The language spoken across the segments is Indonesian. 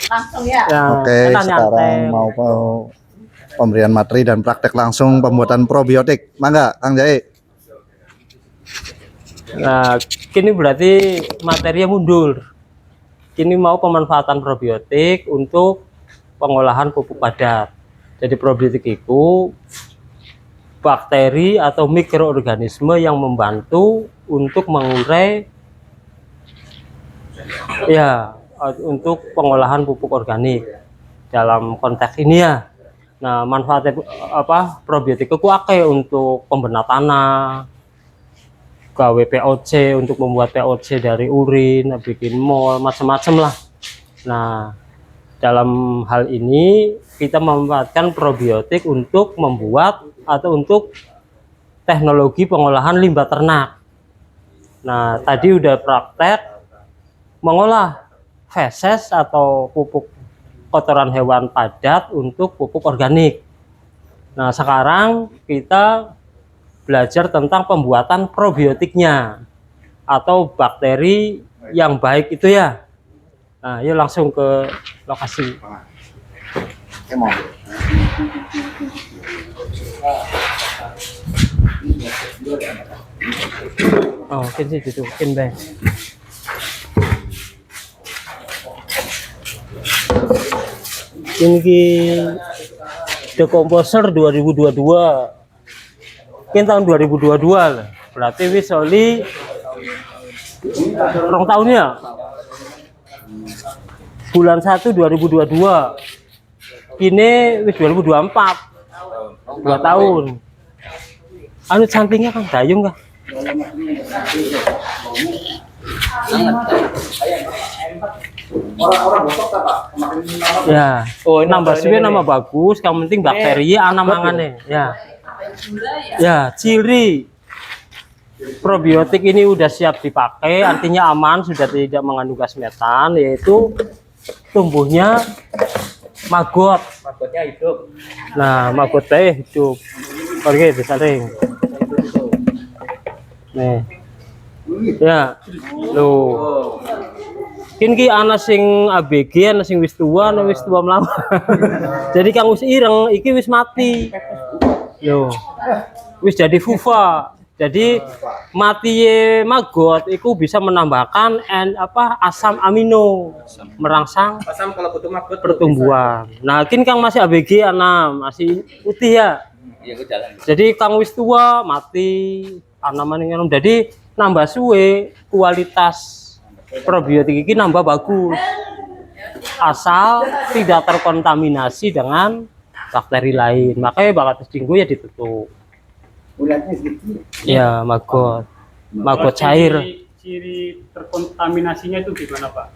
Langsung ya. Oke, sekarang mau pemberian materi dan praktek langsung pembuatan probiotik. Mangga, Kang Jae. Nah, kini berarti materinya mundur. Kini mau pemanfaatan probiotik untuk pengolahan pupuk padat. Jadi probiotik itu bakteri atau mikroorganisme yang membantu untuk mengurai ya untuk pengolahan pupuk organik dalam konteks ini ya. Nah, manfaatnya apa? Probiotik itu akeh untuk pembenah tanah, gawe POC untuk membuat POC dari urin, bikin mol, macam-macam lah. Nah, dalam hal ini kita memanfaatkan probiotik untuk membuat atau untuk teknologi pengolahan limbah ternak. Nah, tadi udah praktek mengolah feses atau pupuk kotoran hewan padat untuk pupuk organik. Nah, sekarang kita belajar tentang pembuatan probiotiknya atau bakteri yang baik itu ya. Nah, yuk langsung ke lokasi. Oh, mungkin sih ditutupin, Bang. Ini dekomposer 2022. Mungkin tahun 2022 lah. Berarti wis oli rong tahunnya. Bulan 1 2022. Ini wis 2024. 2 tahun. Anu sampingnya kan dayung kah? Ya, oh nambah suwe nama bagus, yang penting bakteri ana mangane. Ya. Ya, ciri probiotik ini udah siap dipakai, artinya aman, sudah tidak mengandung gas metan, yaitu tumbuhnya maggot. Maggotnya hidup. Nah, maggotnya hidup. Oke, disaring. Nih. Ya. Loh. Kini ana sing ABG, ana sing wis tua melawan. Jadi kang wis ireng, iki wis mati. Loh. Wis jadi fuva. Jadi mati maggot itu bisa menambahkan asam amino merangsang asam kalau butuh maggot pertumbuhan. Nah, kini kang masih ABG masih putih ya. Jadi kang wis tua mati anaman. Jadi nambah suwe kualitas probiotik ini nambah bagus asal tidak terkontaminasi dengan bakteri lain. Makanya bakat tinggu ya ditutup. Ya, maggot cair. Ciri terkontaminasinya itu gimana, Pak?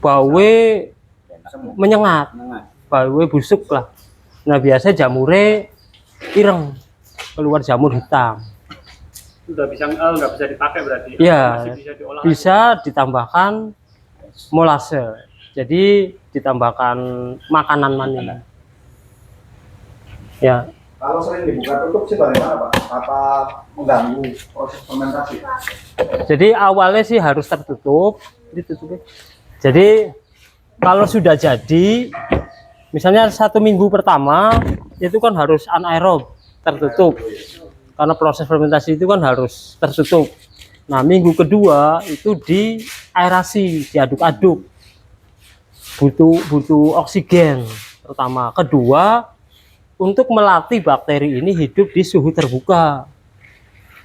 Bawe menyengat, bawe busuk lah. Nah, biasa jamure ireng, keluar jamur hitam. Udah bisa nggak bisa dipakai berarti? Ya, bisa diolah bisa ditambahkan molase. Jadi ditambahkan makanan mani. Ya. Kalau sering dibuka tutup sih bagaimana, Pak? Apa mengganggu proses fermentasi? Jadi awalnya sih harus tertutup, ditutup. Jadi kalau sudah jadi, misalnya 1 minggu pertama itu kan harus anaerob, tertutup. Karena proses fermentasi itu kan harus tertutup. Nah, minggu kedua itu di aerasi, diaduk-aduk. Butuh oksigen pertama. Kedua, untuk melatih bakteri ini hidup di suhu terbuka.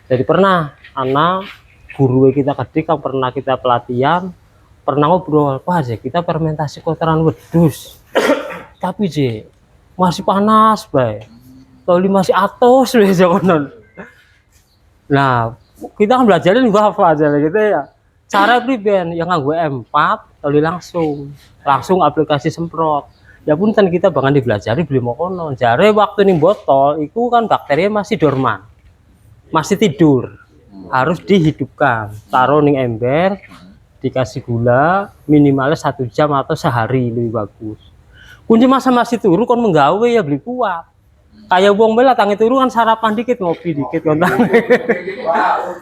Jadi pernah anak guru kita ketika pernah kita pelatihan, pernah ngobrol, Pak aja kita fermentasi kotoran wedus. Tapi je masih panas, baik. Kalau masih atos aja konon. Nah, kita kan belajarin apa aja gitu ya. Cara priben yang nganggo M4 langsung aplikasi semprot. Ya pun kan kita bahkan dibelajari beli mokono. Jare waktu nih botol itu kan bakterinya masih dorman. Masih tidur. Harus dihidupkan. Taruh ning ember, dikasih gula minimalnya 1 jam atau sehari lebih bagus. Kunci masa masih turu kon menggawe ya beli kuat. Kayak wong bela tangi turu kan sarapan dikit ngopi dikit kontang.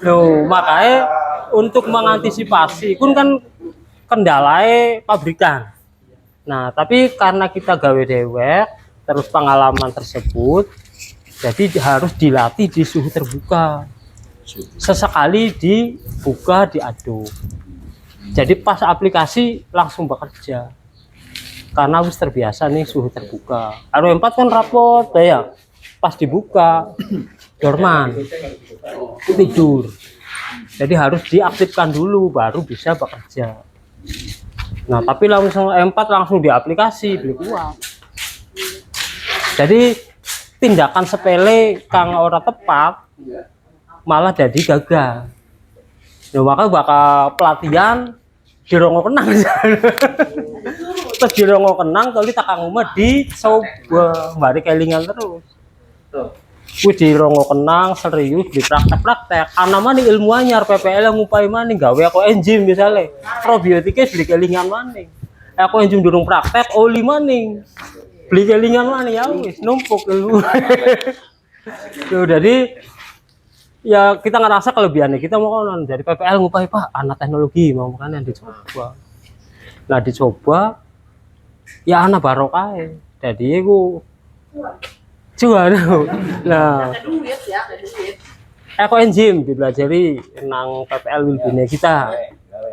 Loh, makanya untuk mengantisipasi kun kan kendalanya pabrikan. Nah, tapi karena kita gawe dewek, terus pengalaman tersebut, jadi harus dilatih di suhu terbuka. Sesekali dibuka, diaduk. Jadi pas aplikasi langsung bekerja. Karena harus terbiasa nih suhu terbuka. RW4 kan rapot, ya. Pas dibuka, dorman, tidur. Jadi harus diaktifkan dulu, baru bisa bekerja. Nah, tapi langsung M4 langsung di aplikasi, beli kuat. Jadi tindakan sepele kang ora tepat malah jadi gagal. Nah, maka bakal pelatihan dirongo kenang. Terus dirongo kenang kali takang umah dicoba bari kelingan terus. Wis dirongo kenang serius di praktek-praktek. Ana maning ilmu anyar PPL yang ngupai maning gawe aku enzim misalnya. Probiotiknya beli kelingan maning. Aku enzim durung praktek oli maning. Beli kelingan maning ya wis numpuk ilmu. Tuh jadi ya kita ngerasa kelebihannya kita mau konon dari PPL ngupai Pak anak teknologi mau kan yang dicoba. Nah dicoba ya anak barokah. Jadi aku juara. Nah, Ada duit ya, ada duit. Eko enzim dipelajari nang PPL Wilbine kita.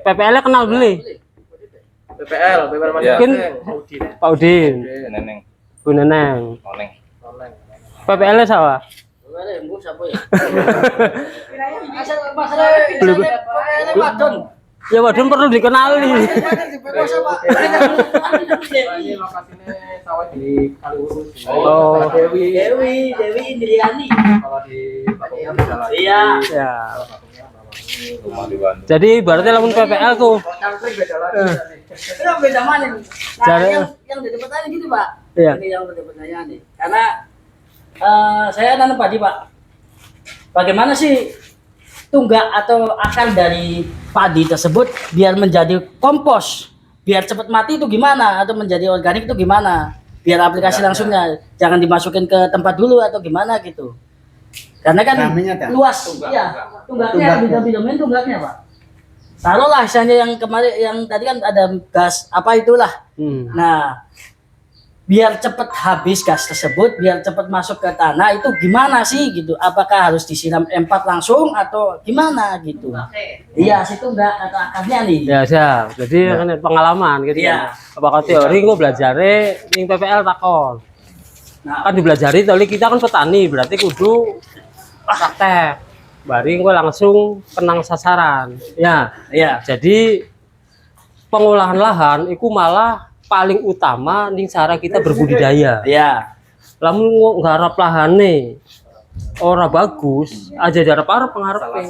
PPL kenal beli. PPL Mungkin Pak Udin, Neneng, Bu Neneng. Noneng. PPL siapa? Ya Wadon perlu dikenali. Ini lokasinya sawah di Kaliurus. Oh, Dewi Indriani. Kalau di Bakung jalan. Iya. ya. Rumah di Bandung. Jadi berarti lamun PPL tuh. Itu beda mana nih? Nah, Jadi- yang jadi pertanyaan gini Pak. Iya. Ini yang jadi pertanyaan nih. Karena saya nanam padi Pak. Bagaimana sih tunggak atau akar dari padi tersebut biar menjadi kompos, biar cepat mati itu gimana, atau menjadi organik itu gimana, biar aplikasi langsungnya jangan dimasukin ke tempat dulu atau gimana gitu, karena kan luas. Iya, tunggaknya bidang-bidangnya tunggaknya Pak. Taruhlah misalnya yang kemarin yang tadi kan ada gas apa itulah. Nah, biar cepat habis gas tersebut, biar cepat masuk ke tanah itu gimana sih gitu? Apakah harus disiram M4 langsung atau gimana gitu? Iya, situ enggak atau akarnya nih. Ya siap. Jadi kan pengalaman gitu. Iya. Apakah teori gue belajarnya ning PPL takon. Nah, Kan dibelajari tadi kita kan petani, berarti kudu praktek. Bari gue langsung kenang sasaran. Ya. iya. Jadi pengolahan lahan itu malah paling utama ning cara kita berbudidaya. Iya. Lamun nggarap lahane ora bagus, aja jarap arep pengharapin.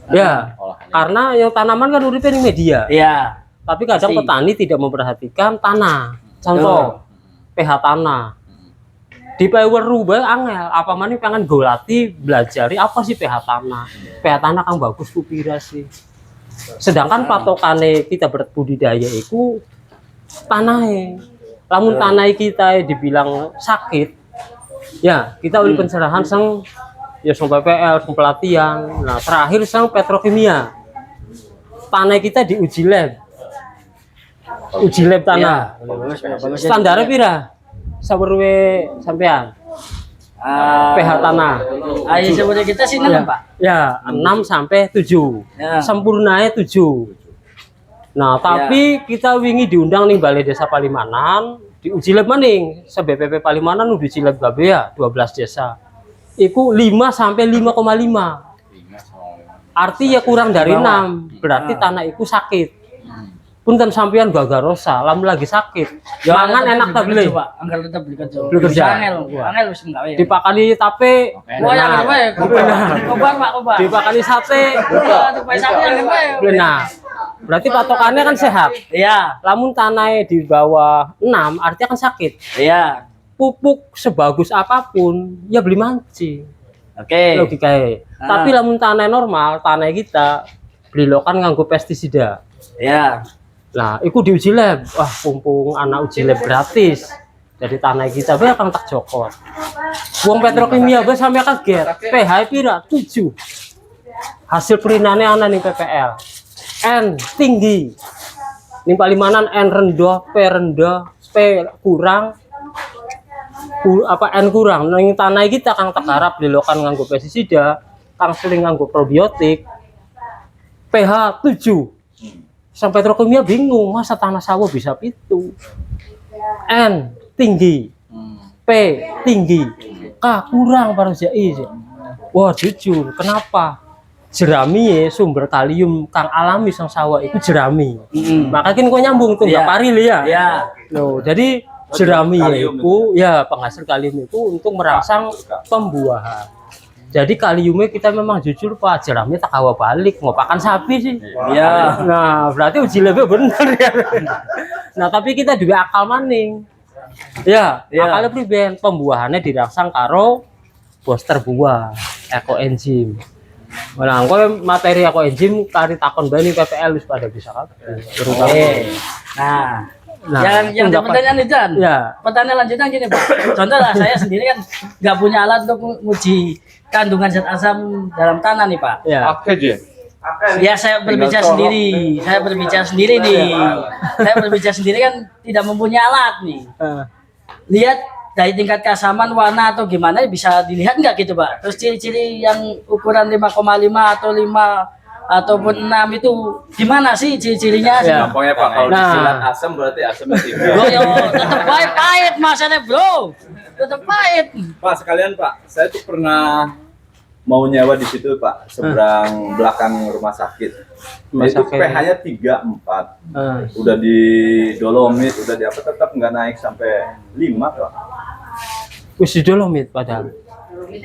Ya, karena yang tanaman kan uripnya ning media. Iya. Tapi kadang Pasti. petani tidak memperhatikan tanah. Contoh, pH tanah. Di weru bae angel, apa maning pengen golati belajari apa sih pH tanah. pH tanah kan bagus ku pira sih. Sedangkan patokane kita berbudidaya itu tanahnya. Lamun tanah kita dibilang sakit, ya kita udah pencerahan sang ya sang PPL, sang pelatihan. Nah terakhir sang petrokimia. Tanah kita diuji lab. Uji lab tanah. Standarnya pira? Sawerwe sampean pH tanah. Ayo sebenarnya kita sih Ya, Pak. ya 6 sampai 7. Ya. Sempurnanya 7. Nah, tapi kita wingi diundang nih Balai Desa Palimanan, diuji lab maning. BPP Palimanan udah uji lab gabe ya 12 desa. Iku 5 sampai 5,5. Arti ya kurang dari 6. Berarti tanah itu sakit. Punten sampean gagarosa, lamun lagi sakit. Mangan enak tak beli. Pak. Anggal tetap beli kerja. Beli kerja. Angel wis gawe. Dipakani tape. Oh, yang gawe kobar Pak, kobar. Dipakani sate. Supaya sapi yang gawe. Benar. Berarti patokannya kan sehat. Iya. Lamun tanahnya di bawah 6 artinya kan sakit. Iya. Pupuk sebagus apapun ya beli mancing. Oke. Logikanya. Tapi lamun tanah normal, tanah kita beli lokan nganggo pestisida. Iya. Nah, itu diuji lab. Wah, pumpung anak uji lab gratis. Jadi tanah kita bae akan tak cokot. Wong petrokimia bae sampe kaget. pH pira? 7. Hasil purinane ana ning PPL. N tinggi. Ini palimanan N rendah, P kurang, N kurang. Nang tanah kita kang tegarap dilokan nganggo pestisida, kang sering nganggo probiotik. pH 7. Sang petrokimia bingung, masa tanah sawah bisa pitu. N tinggi, P tinggi, K kurang para jai. Wah jujur, kenapa? Jerami ya, sumber kalium kang alami sang sawah itu jerami. Maka kan kok nyambung tuh nggak paril ya. Iya. Loh, jadi jerami itu ya penghasil kalium itu untuk merangsang pembuahan. Jadi kaliumnya kita memang jujur Pak, jerami tak kawa balik, mau pakan sapi sih. Iya. Nah, berarti uji lebih benar ya. Nah, tapi kita juga akal maning. Ya, akalnya priben pembuahannya dirangsang karo booster buah, ekoenzim. Nah, engko materi ekoenzim kari takon bani PPL wis pada bisa kabeh. Oke. Nah, yang pertanyaan itu kan, pertanyaan lanjutan gini Pak. Contoh lah, saya sendiri kan nggak punya alat untuk menguji kandungan zat asam dalam tanah nih Pak. Ya. Ya saya berbicara sendiri, nih. Saya berbicara sendiri kan tidak mempunyai alat nih. Lihat dari tingkat keasaman, warna atau gimana bisa dilihat nggak gitu Pak? Terus ciri-ciri yang ukuran 5,5 atau 5 ataupun 6 itu gimana sih ciri-cirinya? Gampangnya Pak, kalau disilat asam berarti asamnya tinggi. Bro, yo, tetap pahit masanya bro, tetap pahit. Pak sekalian Pak, saya tuh pernah mau nyewa di situ Pak, seberang belakang rumah sakit. Itu pH-nya 3,4. Udah di dolomit, udah di apa tetap nggak naik sampai 5 Pak. Wis di dolomit padahal. Beli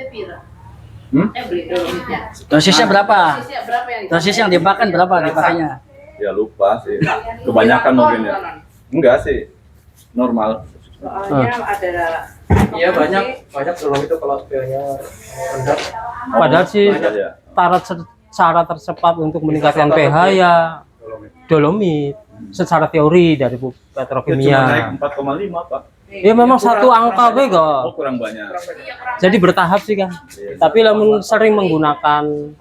dolomitnya. Dosisnya berapa? Dosisnya berapa yang Dosis yang dipakai berapa dipakainya? Ya lupa sih, kebanyakan mungkin ya. Enggak sih, normal. Soalnya ada Iya banyak dolomit itu kalau pH-nya rendah. Padahal sih Ya. cara tercepat untuk meningkatkan pH ya dolomit secara teori dari Cuma petrokimia. naik 4,5 Pak. Ya memang satu angka bego. Oh kurang banyak. Jadi bertahap sih kan. Tapi lamun sering menggunakan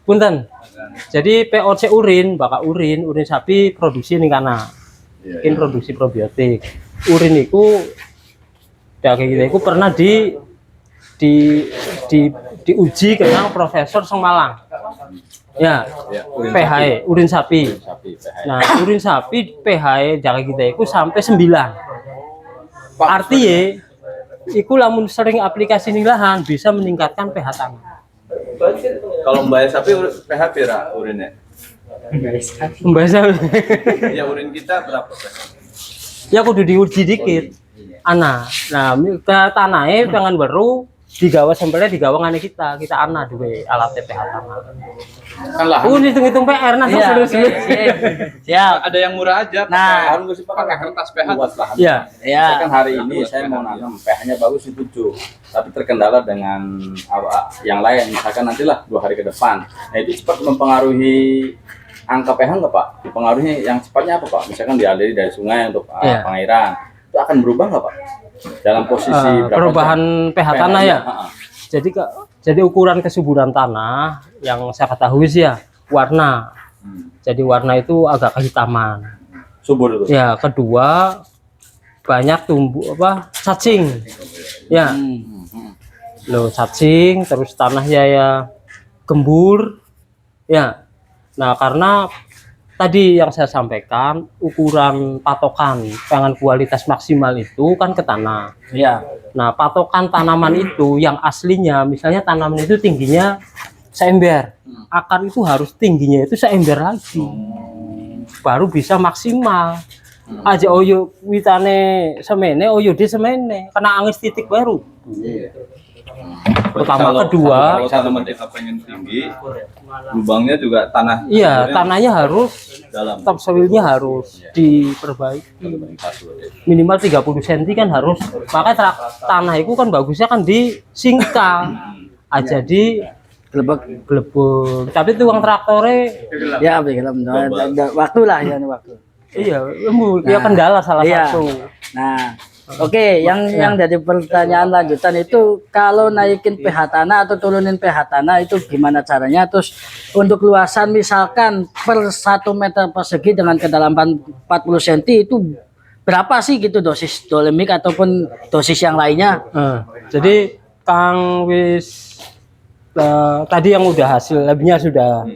punten. Jadi POC urin, bakal urin sapi produksi nih karena mungkin produksi probiotik. Urin itu daging kita itu pernah diuji ke Profesor Semalang. Ya, pH urin sapi. Nah, urin sapi pH daging kita itu sampai 9. Artinya, iku lamun sering aplikasi nih lahan bisa meningkatkan pH tanah. Kalau mbak sapi pH pira urinnya? Membaca, Ya urin kita berapa? ya kudu diuji dikit. Ana, nah ke tanahnya pengen baru digawa sampelnya digawa ngane kita ana duwe alat pH tanah. Kan lah. Hitung-hitung PR nah terus. Siap. Ada yang murah aja. Nah, harus pakai kertas pH buat lahan. Iya. Ya. Saya kan hari ini saya mau nanam pH-nya bagus di 7, tapi terkendala dengan yang lain. Misalkan nantilah 2 hari ke depan. Nah itu cepat mempengaruhi angka pH nggak Pak? Dipengaruhi yang cepatnya apa Pak? Misalkan dialiri dari sungai untuk pengairan, itu akan berubah nggak Pak? Dalam posisi perubahan pH tanah ya. Jadi ukuran kesuburan tanah yang saya ketahui sih ya warna. Jadi warna itu agak kehitaman. Subur itu. Ya, kedua banyak tumbuh cacing. Ya. Loh, cacing terus tanahnya ya gembur. Ya. Nah, karena tadi yang saya sampaikan ukuran patokan pengen kualitas maksimal itu kan ke tanah. Iya. Nah, patokan tanaman itu yang aslinya misalnya tanaman itu tingginya seember. Akar itu harus tingginya itu seember lagi. Baru bisa maksimal. Aja oyo witane semene, oyo di semene. Kena angin titik baru. Pertama, kedua, kalau tanaman kita pengen tinggi, lubangnya juga tanah. iya tanahnya harus Dalam. topsoilnya harus diperbaiki. Minimal 30 cm kan harus. Makanya tanah itu kan bagusnya kan disingkal aja di gelebek. Tapi tukang traktore Ya, waktu lah ya waktu. iya, ya kendala salah satu. Nah, Oke, yang jadi pertanyaan lanjutan itu kalau naikin pH tanah atau turunin pH tanah itu gimana caranya? Terus untuk luasan misalkan per 1 meter persegi dengan kedalaman 40 cm itu berapa sih gitu dosis dolemik ataupun dosis yang lainnya? Jadi Kang wis tadi yang udah hasil labnya sudah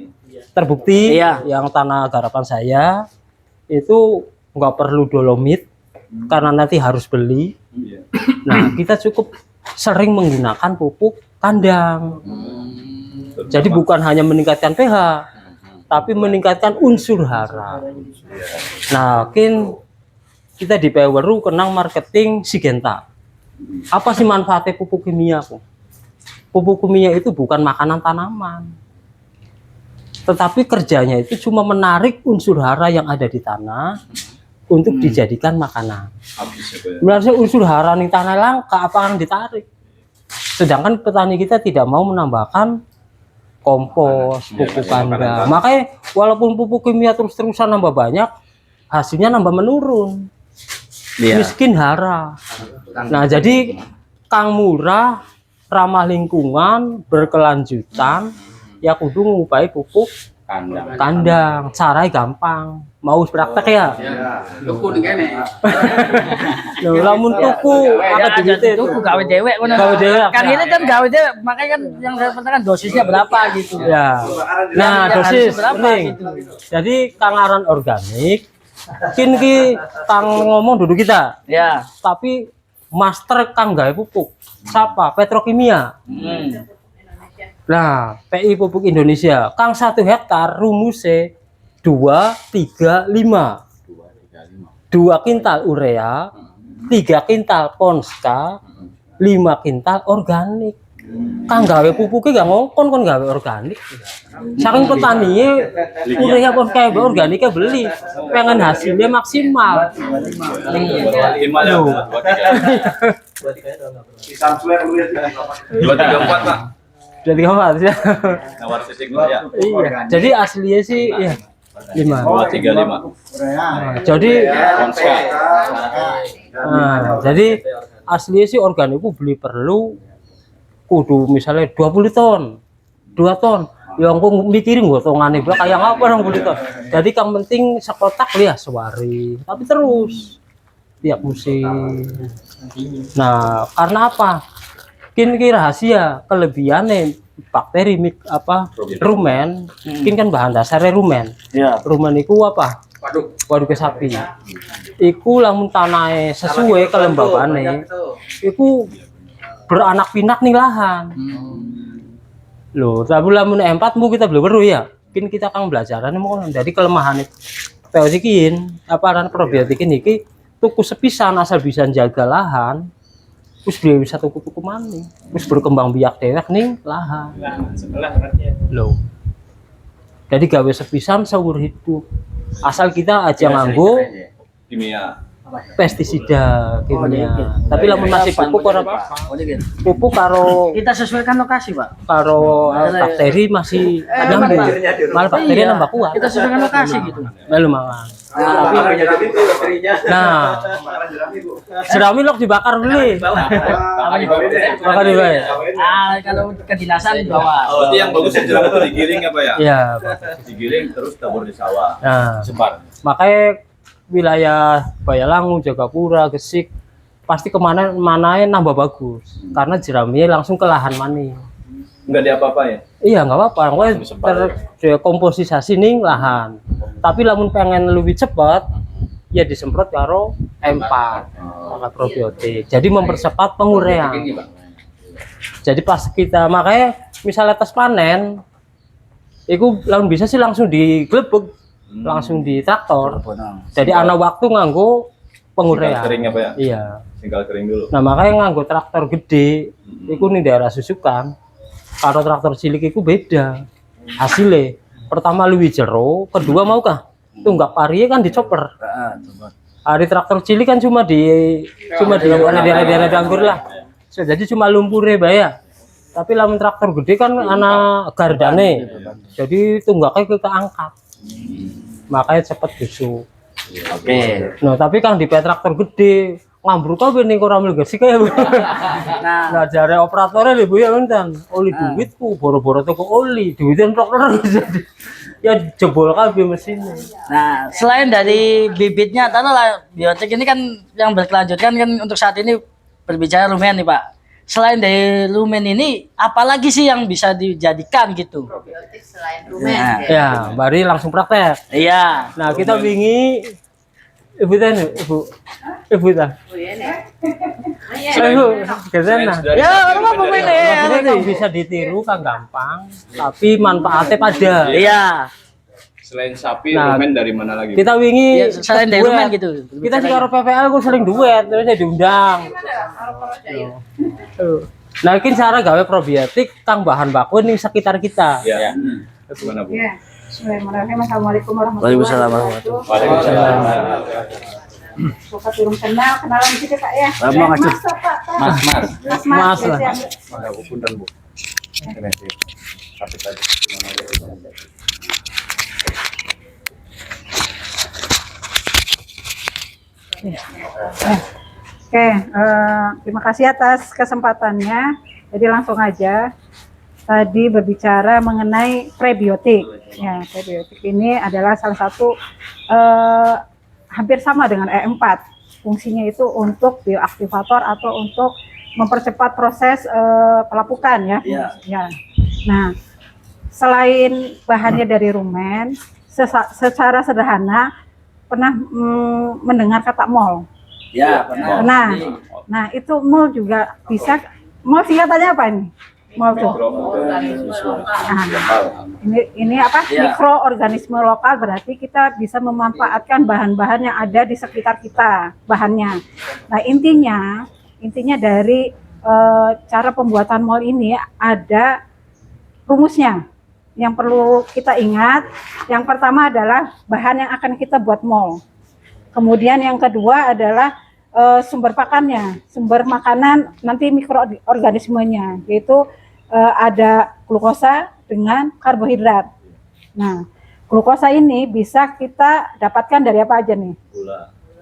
terbukti, Iya. yang tanah garapan saya itu nggak perlu dolomit karena nanti harus beli. Nah, kita cukup sering menggunakan pupuk kandang. Jadi bukan hanya meningkatkan pH, tapi meningkatkan unsur hara. Nah, kita di Peweru kenang marketing Sigenta. Apa sih manfaatnya pupuk kimia, Bu? Pupuk kimia itu bukan makanan tanaman, tetapi kerjanya itu cuma menarik unsur hara yang ada di tanah untuk dijadikan makanan. Berarti unsur hara di tanah langka apa yang ditarik. Sedangkan petani kita tidak mau menambahkan kompos, pupuk kandang. Makanya walaupun pupuk kimia terus-terusan nambah banyak, hasilnya nambah menurun. Miskin hara. Nah, jadi Kang murah, ramah lingkungan, berkelanjutan, ya kudu ngupai pupuk kandang. Caranya gampang. Mau praktek ya? Dukun kene. Loh, lamun tuku ada duitnya itu gawe dewek ngono. Gawe dewek. Kan ini kan gawe dewek, makanya kan yang saya pertanyakan dosisnya berapa gitu. Ya. Nah, dosis berapa penting. gitu. Jadi kangaran organik ki Kang ngomong duduk kita. Ya. Tapi master Kang gawe pupuk. Siapa? Petrokimia. Nah, PI Pupuk Indonesia. Kang 1 hektar rumusnya 2, 3, 5. 2 kintal urea, 3 kintal ponska, 5 kintal organik. Kang gawe pupuknya gak ngongkon kon gawe organik. Saking petaninya urea ponska organiknya beli, pengen hasilnya maksimal. Loh. 234 Pak. Jadi kapan sih? Nawar sisik ya. Iya. Jadi aslinya sih ya 5. 235. Jadi jadi aslinya sih organik itu beli perlu kudu misalnya 20 ton. 2 ton. Ya aku mikirin gotongane gua kayak apa yang 20 ton. Jadi yang penting sekotak ya sewari. Tapi terus tiap musim. Nah, karena apa? Kini rahasia kelebihannya bakteri rumen, kan bahan dasarnya rumen. Ya. Rumen itu apa? Waduk sapi. Iku lamun tanahnya sesuai kelembabannya, iku beranak pinak nih lahan. Loh, tapi lamun empat mu kita belum perlu ya. Kini kita akan belajaran mau dari kelemahan itu. Teosikin apa probiotikin iki tuku sepisan asal bisa jaga lahan. Terus dia bisa tuku maning, terus berkembang biak dewek nih lahan. Loh. Jadi gawe sepisan seumur hidup. Asal kita aja nganggo Kimia. pestisida kimia. Tapi lamun masih pupuk ora apa? Pupuk karo Kita sesuaikan lokasi, Pak. bakteri masih nyambung. Malah bakteri Iya. nambah kuat. Kita sesuaikan lokasi gitu. Lalu mangan. Nah, jerami lok dibakar beli. Bakar di bawah. Ah, kalau kedinasan di bawah. Berarti yang bagus jerami itu digiling apa ya? Iya. Digiling terus tabur di sawah. Nah, Sebar. makanya wilayah Bayalangu, Jagapura, Gesik pasti kemana-mana nambah bagus karena jeraminya langsung ke lahan mani. Enggak diapa-apain. Iya nggak apa-apa, terkomposisasi nih lahan. Tapi lamun pengen lebih cepat, ya disemprot karo M4, maka probiotik. Jadi mempercepat penguraian. Jadi pas kita makanya misalnya tes panen, itu lamun bisa sih langsung diglebek, langsung di traktor. Jadi anak waktu nganggo penguraian. Singkal kering apa ya? Iya. Singkal kering dulu. Nah makanya nganggo traktor gede, itu nih daerah Susukan. Kalau traktor cilik itu beda hasilnya. Pertama luwih jero, kedua maukah tunggak pari kan dicoper. Hari traktor cilik kan cuma di daerah anggur lah. So, jadi cuma lumpurnya bayar. Tapi lamun traktor gede kan anak gardane. Jadi tunggaknya keangkat. Makanya cepat busuk. Oke. Nah, tapi kan di traktor gede ngambruk kabeh ning ora mleges sik ya. Nah, jare operatornya lho Bu ya ngenten. Oli duitku boro-boro toko oli, duitnya entok terus. Ya jebol kabeh mesinnya. Nah, selain dari bibitnya, taruhlah biotik ini kan yang berkelanjutan kan untuk saat ini berbicara lumen nih Pak. Selain dari lumen ini, apalagi sih yang bisa dijadikan gitu? Probiotik selain rumen. Nah, Ya, mari langsung praktek. Iya. Nah, kita wingi Ibu tanya, Ibu tanya. Oh iya nih. Ibu, ke sana. Ya, apa pemain Maksudnya ini? yang bisa ditiru kan gampang, tapi manfaatnya pada. Iya. Selain sapi, Nah, rumen dari mana lagi? Kita wingi Ya, selain dari duet. lumen gitu. Kita sih karo PPL aku sering duet, terus diundang. Nah, ini cara gawe probiotik kang bahan baku ning sekitar kita. Ya. Gimana Bu? Ya. Bismillahirrahmanirrahim. Assalamualaikum warahmatullahi Waalaikumsalam wabarakatuh. Waalaikumsalam. Suka turun kenalan kita Kak ya. Lama nggak, Cuk? Mas Pak. Mas, Mas lah. Ya. Ada punten Bu. Ini sih. Tapi tadi gimana aja. Oke, terima kasih atas kesempatannya. Jadi langsung aja. Tadi berbicara mengenai prebiotik. Ya, prebiotik ini adalah salah satu hampir sama dengan E4. Fungsinya itu untuk bioaktivator atau untuk mempercepat proses pelapukan ya. Iya. Ya. Nah, selain bahannya dari rumen, secara sederhana pernah mendengar kata mol. Ya, pernah. Nah, itu mol juga bisa. Mol singkatannya apa ini? Mol tuh. Nah, ini apa? Ya. Mikroorganisme lokal, berarti kita bisa memanfaatkan bahan-bahan yang ada di sekitar kita, bahannya. Nah, intinya dari cara pembuatan mol ini ada rumusnya. Yang perlu kita ingat, yang pertama adalah bahan yang akan kita buat mol. Kemudian yang kedua adalah sumber pakannya, sumber makanan nanti mikroorganismenya, yaitu ada glukosa dengan karbohidrat. Nah, glukosa ini bisa kita dapatkan dari apa aja nih?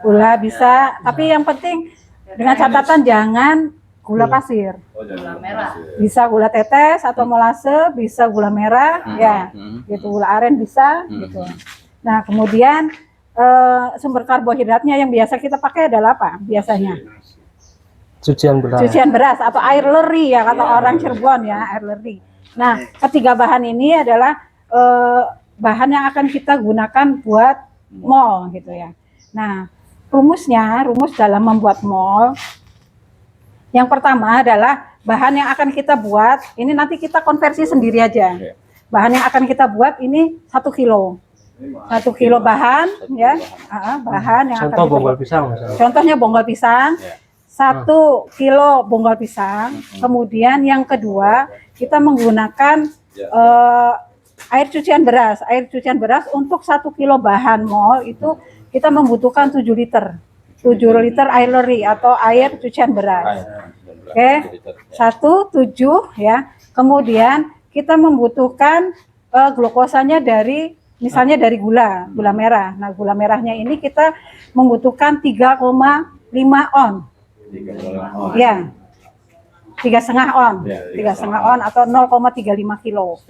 Gula bisa, tapi yang penting dengan catatan jangan gula pasir. Gula merah. Bisa gula tetes atau molase, bisa gula merah, ya, gitu, gula aren bisa, gitu. Nah, kemudian sumber karbohidratnya yang biasa kita pakai adalah apa? Biasanya Cucian beras. cucian beras atau air leri ya kata orang Cirebon ya, air leri. Nah, ketiga bahan ini adalah bahan yang akan kita gunakan buat mol gitu ya. Nah, rumus dalam membuat mol yang pertama adalah bahan yang akan kita buat, ini nanti kita konversi sendiri aja. Bahan yang akan kita buat ini 1 kilo. 1 kilo bahan ya, bahan yang Contoh akan kita bonggol buat. pisang misalnya. Contohnya bonggol pisang. 1 kilo bonggol pisang. Kemudian yang kedua kita menggunakan air cucian beras. Air cucian beras untuk 1 kilo bahan mol itu kita membutuhkan 7 liter. 7 liter air leri atau air cucian beras. Oke, 7 ya. Kemudian kita membutuhkan glukosanya dari misalnya dari gula merah. Nah, gula merahnya ini kita membutuhkan 3,5 on. Ya, 3,5 on, 3,5 on atau 0,35 kilo.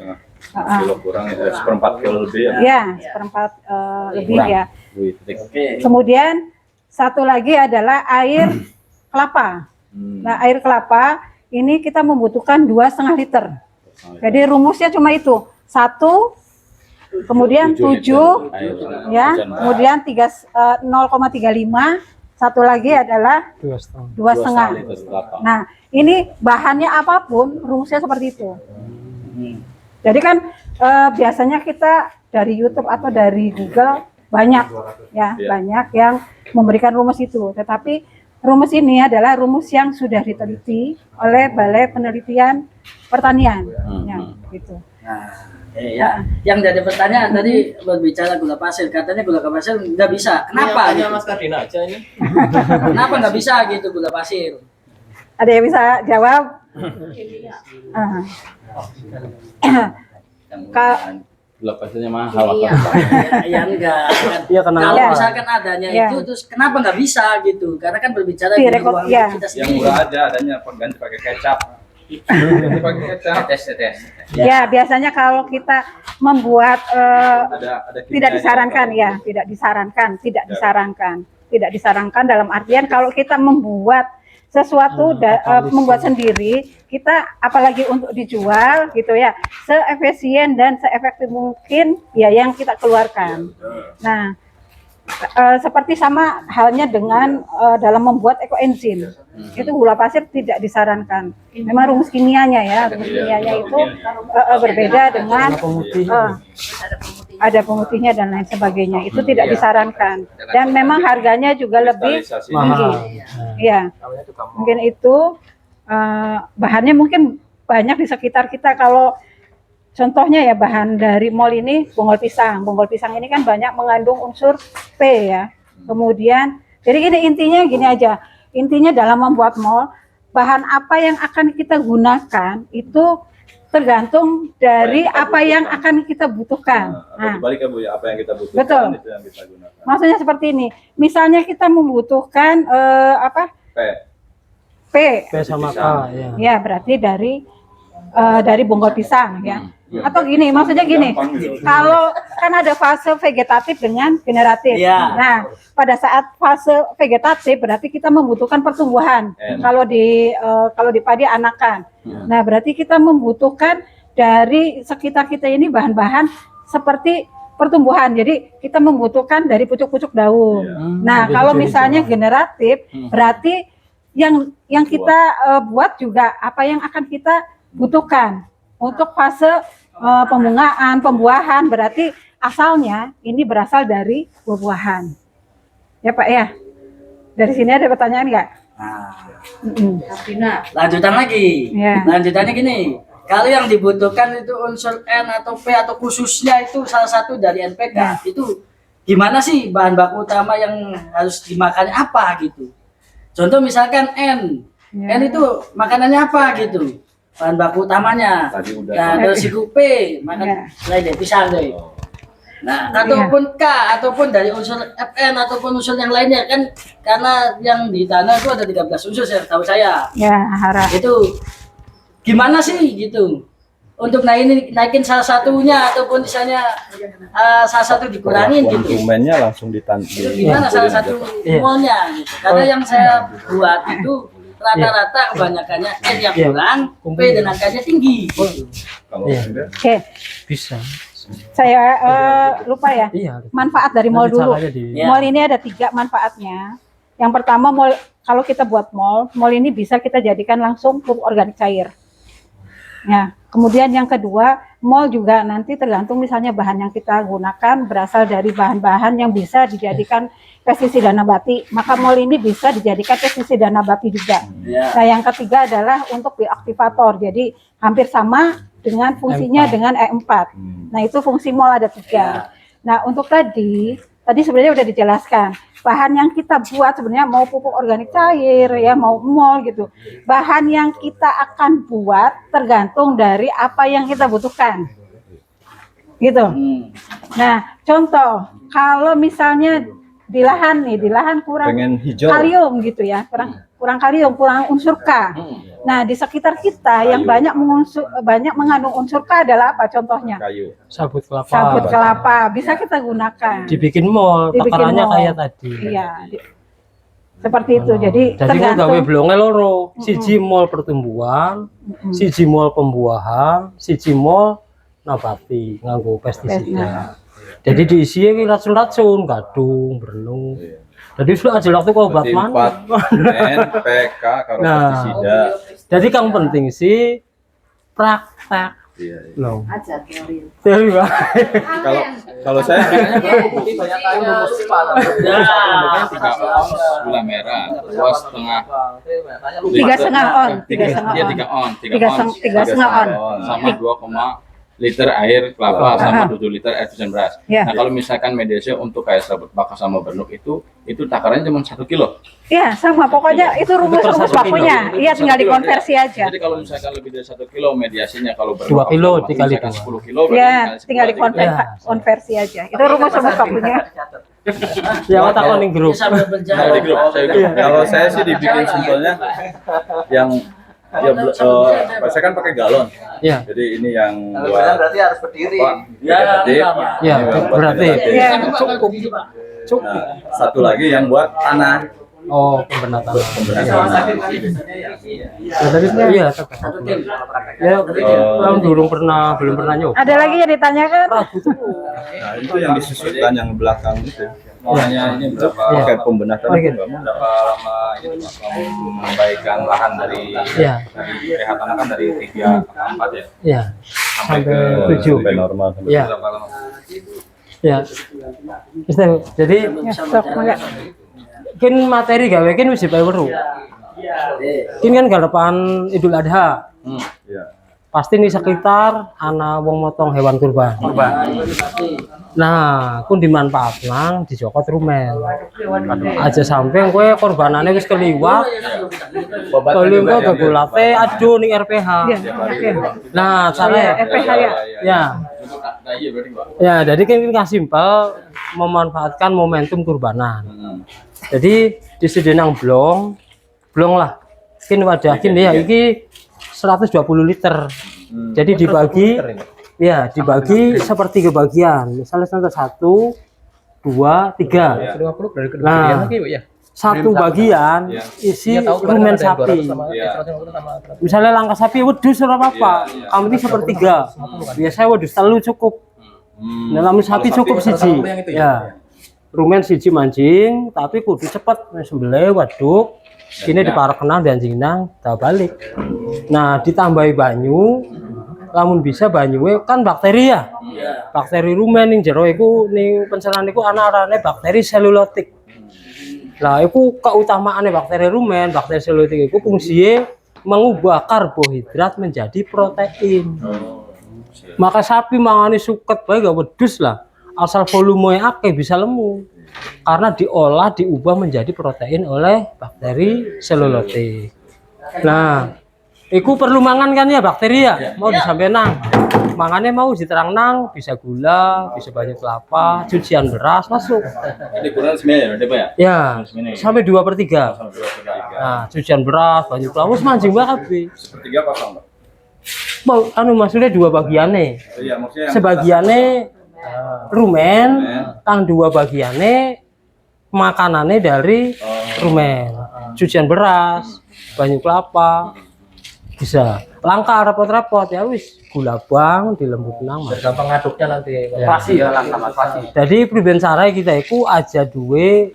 Kilo kurang itu seperempat kilo lebih ya. Ya, seperempat lebih ya. Kemudian satu lagi adalah air kelapa. Nah, air kelapa ini kita membutuhkan 2,5 liter. Jadi rumusnya cuma itu, 1, kemudian 7, ya, kemudian 0,35. Satu lagi adalah 2,5. Nah, ini bahannya apapun, rumusnya seperti itu. Jadi kan biasanya kita dari YouTube atau dari Google banyak ya, banyak yang memberikan rumus itu. Tetapi rumus ini adalah rumus yang sudah diteliti oleh Balai Penelitian Pertanian, ya, gitu. Ya, yang jadi pertanyaan tadi berbicara gula pasir, katanya gula pasir nggak bisa. Kenapa? Gitu? Mas Kardina aja ini. Kenapa nggak bisa gitu gula pasir? Ada yang bisa jawab? Gula pasirnya mahal. Iya, ya enggak. Iya, kenapa? Kalau misalkan adanya Iya. itu, terus kenapa nggak bisa gitu? Karena kan berbicara Di di rekod, ruang iya. kita Yang sendiri. murah aja adanya ganti pakai kecap. Ganti pakai kecap. Tetes. Ya, biasanya kalau kita membuat Ada tidak kimianya. disarankan ya, tidak disarankan dalam artian kalau kita membuat sesuatu membuat sendiri, kita apalagi untuk dijual gitu ya, seefisien dan seefektif mungkin ya yang kita keluarkan. Nah, seperti sama halnya dengan dalam membuat ekoenzim. Itu gula pasir tidak disarankan. Memang rumus kimianya ya, rumus kimianya itu berbeda dengan ada pemutihnya dan lain sebagainya. Itu tidak disarankan. Dan memang harganya juga lebih Kristalisasi. tinggi. Iya. Mungkin itu bahannya mungkin banyak di sekitar kita. Kalau contohnya ya bahan dari mol ini bonggol pisang. Bonggol pisang ini kan banyak mengandung unsur P ya. Kemudian jadi intinya gini aja. Intinya dalam membuat mol, bahan apa yang akan kita gunakan itu tergantung dari apa yang akan kita butuhkan. Nah, balik ya Bu ya, apa yang kita butuhkan Betul. itu yang kita gunakan. Maksudnya seperti ini. Misalnya kita membutuhkan P. P sama K, ya. Ya, berarti dari bonggol pisang ya. Atau gini, maksudnya gini. Kalau kan ada fase vegetatif dengan generatif. Iya. Nah, pada saat fase vegetatif berarti kita membutuhkan pertumbuhan. Kalau di padi anakan. Nah, berarti kita membutuhkan dari sekitar kita ini bahan-bahan seperti pertumbuhan. Jadi kita membutuhkan dari pucuk-pucuk daun. Nah, kalau misalnya generatif berarti yang kita buat juga apa yang akan kita butuhkan untuk fase pembungaan, pembuahan, berarti asalnya ini berasal dari buah-buahan. Ya Pak ya. Dari sini ada pertanyaan nggak? Nah, lanjutan lagi. Ya. Lanjutannya gini. Kalau yang dibutuhkan itu unsur N atau P atau khususnya itu salah satu dari NPK, Ya. itu gimana sih bahan baku utama yang harus dimakan apa gitu? Contoh misalkan N. Ya. N itu makanannya apa gitu? Bahan baku utamanya. Tadi udah. Nah, dari siku P, makan Ya. selain dari pisang deh. Nah, ataupun K, ataupun dari unsur Fn ataupun unsur yang lainnya kan, karena yang di tanah itu ada 13 unsur saya tahu saya. Ya, harap. Itu gimana sih gitu? Untuk naikin salah satunya ataupun misalnya salah satu dikurangin gitu. Konsumennya langsung Itu gimana salah satu molnya gitu. Karena yang saya buat itu rata-rata kebanyakannya N yang kurang, P dan angkanya tinggi. Gitu. Kalau Oke, Bisa. saya lupa ya. Iya. Manfaat dari mol Nanti dulu. caranya di- Ya. Mol ini ada 3 manfaatnya. Yang pertama, mol kalau kita buat mol ini bisa kita jadikan langsung pupuk organik cair. Ya, kemudian yang kedua, mol juga nanti tergantung misalnya bahan yang kita gunakan berasal dari bahan-bahan yang bisa dijadikan pestisida nabati, maka mol ini bisa dijadikan pestisida nabati juga. Ya. Nah, yang ketiga adalah untuk bioaktivator. Jadi hampir sama dengan fungsinya dengan E4. Nah, itu fungsi mol ada 3. Nah, untuk tadi sebenarnya udah dijelaskan. Bahan yang kita buat sebenarnya mau pupuk organik cair ya, mau mol gitu. Bahan yang kita akan buat tergantung dari apa yang kita butuhkan. Gitu. Nah, contoh kalau misalnya di lahan kurang pengen hijau. kalium gitu ya, kurang kalium, kurang unsur K. Nah, di sekitar kita yang banyak mengandung unsur K adalah apa contohnya? Kayu. Sabut kelapa. Sabut kelapa bisa kita gunakan. Dibikin mol, Dibikin takarannya mol. kayak tadi. Iya. Seperti itu. Jadi Jadi kan gawe tergantung. blonge loro, siji mol pertumbuhan, siji mol pembuahan, siji mol nabati nganggo pestisida. Jadi diisi racun-racun, gadung, berenung. Jadi sudah aja waktu kau obat Berarti mana. 4 NPK kalau Nah. pestisida. Jadi yang penting sih praktek. Iya. Loh. Teori Pak. Kalau saya Ya. 3 ons gula merah, 2,5 3,5 on, 3,5 Iya on. 3 on, 3,5 on. sama 2,5 liter air kelapa sama 7 liter air cucian beras. Ya. Nah, kalau misalkan mediasi untuk kayak serabut bakar sama bernuk itu takarannya cuma 1 kilo. Iya, sama pokoknya itu rumus-rumus bakunya. Iya, tinggal dikonversi aja. Jadi kalau misalkan lebih dari 1 kilo mediasinya, kalau 2 kilo dikali misalkan 2. 10 kilo berarti Ya, dikali tinggal 10 kali. dikonversi aja. Itu rumus-rumus bakunya. Ya otak koning grup. Sambil Kalau berjalan. di grup, saya grup. Kalau saya sih dibikin simpelnya yang saya kan pakai galon. Ya. Jadi ini yang buat berarti harus berdiri. Ya, kedip. enggak, Pak. Ya, Ini buat berarti. kedip. Ya. Cukup. Pak. Cukup. Nah, satu lagi yang buat tanah. Oh, pembenataan. Pembenahan Ya. tanah. Ya, tapi iya, tetap. Satu tim. Ya, orang belum pernah nyoba. Ada lagi yang ditanyakan? Nah, itu yang disusutkan yang belakang itu. Makanya ini berapa Pakai pembenah tanah Oke. itu nggak mau. berapa lama ini Pak, mengembalikan lahan dari Ya. pH tanah kan dari 3 ke 4 ya. Ya. Sampai ke Sampai 7. Sampai normal. Sampai Ya. berapa lama? Ya. Jadi Ya, sok, mangga. kin materi gawe kin wis dipeweru. Kin kan garapan Idul Adha. Ya. Pasti nih sekitar ana wong motong hewan kurban. Nah, kun dimanfaat nang dijokot rumen. Aja sampai kowe korbanane wis keliwat. Keliwat tegulate aduh ning RPH. Iya, oke. Nah, Ya, cara RPH ya. ya. Nah, iya berarti Pak. Ya, jadi kan simpel memanfaatkan momentum kurbanan. Jadi disediakan blong lah. Kin wadah kin ya iki 120 liter. Jadi dibagi ya, dibagi seperti kebagian. Misalnya contoh 1 2 3. Nah, satu bagian isi rumen sapi. Misalnya langkah sapi wedus ora apa-apa. Kami sepertiga. Biasanya wedus telu cukup. Dalam sapi cukup siji. Ya. Rumen siji mancing, tapi kudu cepet sembelih waduk. Ini diparekna dan jingnang dah balik. Nah, ditambahi banyu. Lamun bisa banyuwe kan bakteri ya. Bakteri rumen ning jero iku ning pencernaan iku ana arane bakteri selulotik. Lah iku keutamaane bakteri rumen, bakteri selulotik iku fungsinya mengubah karbohidrat menjadi protein. Maka sapi mangane suket bae gak wedhus lah. Asal volume akeh bisa lemu. Karena diolah diubah menjadi protein oleh bakteri selulotik. Nah, iku perlu mangan kan ya bakteri ya? Mau disampein nang. Mangannya mau diterang nang, bisa gula, bisa banyak kelapa, cucian beras masuk. Jadi kurang sebenarnya berarti Pak ya? Ya, sampai 2/3. Nah, cucian beras, banyak kelapa, wis mancing wae kabeh. Sepertiga pasang, Pak. Mau anu maksudnya dua bagiannya. Iya, maksudnya yang Sebagiannya rumen, kang dua bagiannya makanannya dari rumen. Cucian beras, banyak kelapa. Bisa. Langka repot-repot ya wis gula bang dilembut nang. Gampang ngaduknya nanti. Pasti ya langkah pasti. Jadi priben sarai kita iku aja duwe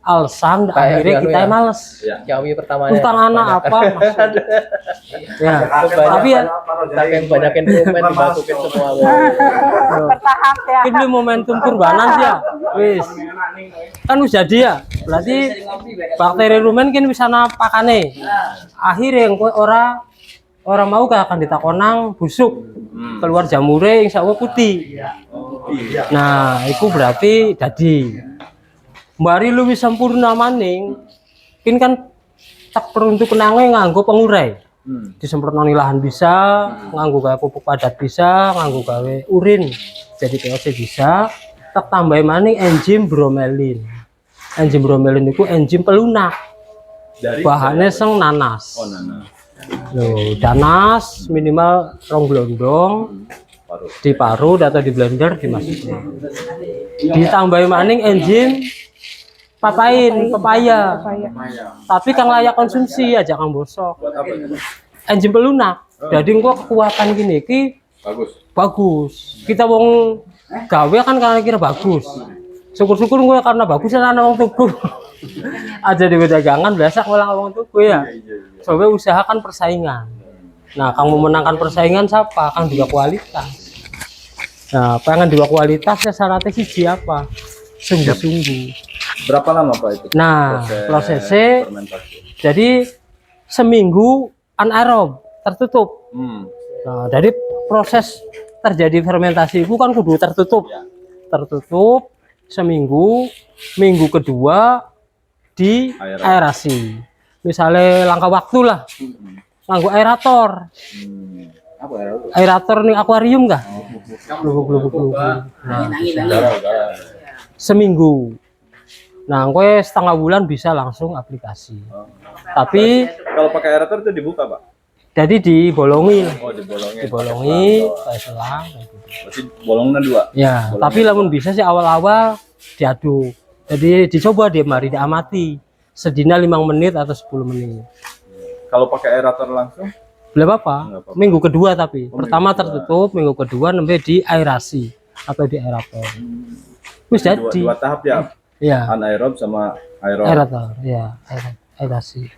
alasan akhirnya kita males. Jawi pertama. Utang anak apa maksud? Ya. Tapi ya Saking banyakin rumen dimasukin semua. Bertahap ya. ini momentum kurbanan ya. Wis. Kan wis jadi ya. Berarti bakteri rumen kan bisa napakane. Akhirnya yang kowe ora mau gak akan ditakonang busuk. Keluar jamure insya Allah putih. Nah, itu berarti dadi. Mbari luwih sempurna maning. Kin kan tak peruntuk kenange nganggo pengurai. Disempurnani lahan bisa, nganggo gawe pupuk padat bisa, nganggo gawe urin. Jadi POC bisa, tak tambahi maning enzim bromelin. Enzim bromelin itu enzim pelunak. Bahannya seng nanas. Oh, nanas. Loh, nanas minimal rong glondong diparut atau di blender dimasukin. Ditambahi maning enzim pepaya. Tapi kang layak konsumsi aja kang bosok. Buat apa itu? Enzim pelunak. Jadi engko kekuatan gini iki bagus. Kita wong gawe kan karena kira bagus. Syukur-syukur gue karena bagus kan ana wong tuku. Aja di dagangan biasa ngulang wong tuku ya. Soalnya usahakan persaingan. Nah, kang memenangkan persaingan siapa? Kang juga kualitas. Nah, pengen dua kualitasnya syaratnya siji apa? Sungguh-sungguh. Berapa lama Pak itu? Nah, prosesnya fermentasi? jadi seminggu anaerob tertutup. Nah, dari proses terjadi fermentasi itu kan kudu tertutup. Tertutup seminggu, minggu kedua di aerasi. Misalnya langkah waktu lah. Nganggo aerator. Apa ya? Aerator nih akuarium kah? Lubuk-lubuk. Nah, seminggu. Nah, gue setengah bulan bisa langsung aplikasi. Tapi Kalau pakai aerator itu dibuka, Pak? jadi dibolongi, Oh, dibolongin. dibolongi, kayak selang. Kayak gitu. Berarti bolongnya 2. Ya, tapi lamun bisa sih awal-awal diaduk. Jadi dicoba dia mari diamati. Sedina 5 menit atau 10 menit. Kalau pakai aerator langsung? Belum apa? Nggak apa-apa. Minggu kedua tapi. Pertama kedua. tertutup, minggu kedua nembe di aerasi atau di aerator. Wis Dua jadi. tahap ya? Ya, Anaerob sama aerob. aerator. Ya, aerasi.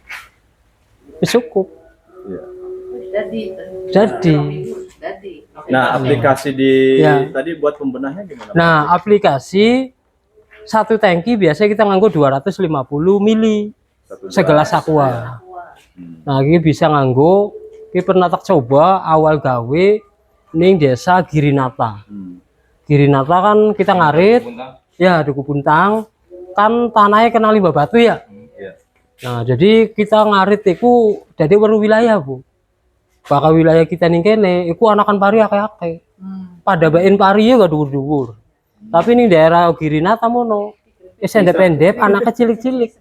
Wis cukup. Iya. Jadi. Nah, aplikasi di Ya. tadi buat pembenahnya gimana, Pak? Nah, aplikasi satu tangki biasanya kita nganggo 250 mili Satu segelas aqua. Nah, ini bisa nganggo, ini pernah tak coba awal gawe ning desa Girinata. Girinata kan kita ngarit, ya Duku Puntang, kan tanahnya kena limbah batu ya. Iya. Nah, jadi kita ngarit itu jadi baru wilayah bu. Bakal wilayah kita ning kene, iku anakan pari akeh-akeh. Pada bain pari ya gak dhuwur-dhuwur. Tapi ning daerah Girinata mono, pendek, anak cilik-cilik.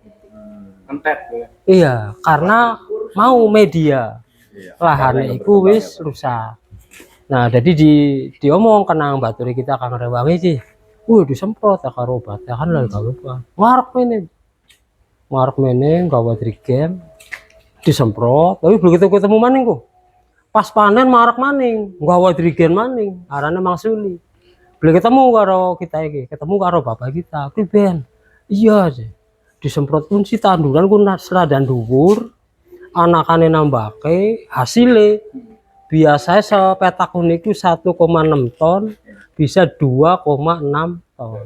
Iya, karena mau media lahannya itu wis rusak. Nah, jadi diomong kenang baturi kita kang rewangi sih. Disemprot karo obat kan lagi gawe. Marek meneh gawe trigen disemprot, tapi begitu ketemu maning kok. Pas panen marek maning, gawe trigen maning, arane mangsuli. Beli ketemu karo kita iki, ketemu karo bapak kita. Kuwi ben. Iya sih. Disemprot pun si tanduran ku seradan dhuwur, anakane nambake, hasilnya biasanya sepetak niku 1,6 ton bisa 2,6 ton.